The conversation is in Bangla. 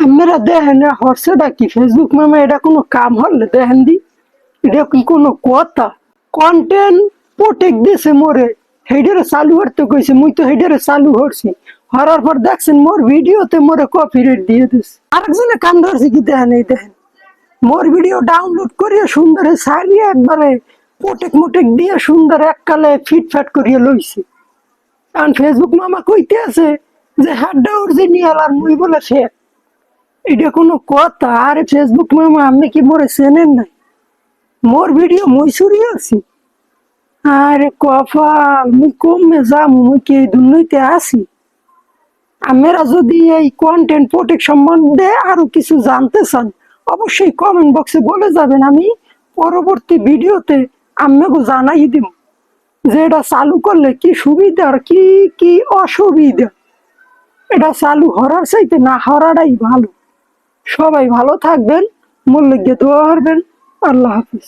আপনারা দেখেন না হর্ষটা কি ফেসবুক মামা, এটা কোনো কাম হলে দেখেন দি, এটা কি কোনো কথা? কন্টেন্ট প্রোটেক্ট দিয়েছে মোরে, হেডারে চালু করতে কইছে, মুই তো হেডারে চালু করছি, হরার পর দেখছেন মোর ভিডিওতে মোরে কপিরাইট দিয়ে দিছে। আরেকজনে কাম ধরছে কি দেখেন, এই দেখেন মোর ভিডিও ডাউনলোড করিয়া সুন্দর সারিয়ে একবারে প্রোটেক্ট মোটেক দিয়ে সুন্দর এককালে ফিটফাট করিয়া লইছে। কারণ ফেসবুক মামা কইতে আছে যে হাড্ডা অরিজিনাল আর মুই বলে ফেক। এটা কোনো কথা? আরে ফেসবুক মামা আপনি কি মোরে চেনেন নাই? মোর ভিডিও মুই চুরি আছি? আরে কপাল, মুই কমে যাম, মুই কি এই দুর্নীতি আছি? আপনারা যদি এই কন্টেন্ট প্রোটেক্ট সম্বন্ধে আরো কিছু জানতে চান, অবশ্যই কমেন্ট বক্সে বলে যাবেন, আমি পরবর্তী ভিডিওতে আপনাকে জানাই দিব যে এটা চালু করলে কি সুবিধা আর কি কি অসুবিধা। এটা চালু হওয়ার চাইতে না হওয়াটাই ভালো। সবাই ভালো থাকবেন, মোর লিগে দোয়া করবেন। আল্লাহ হাফিজ।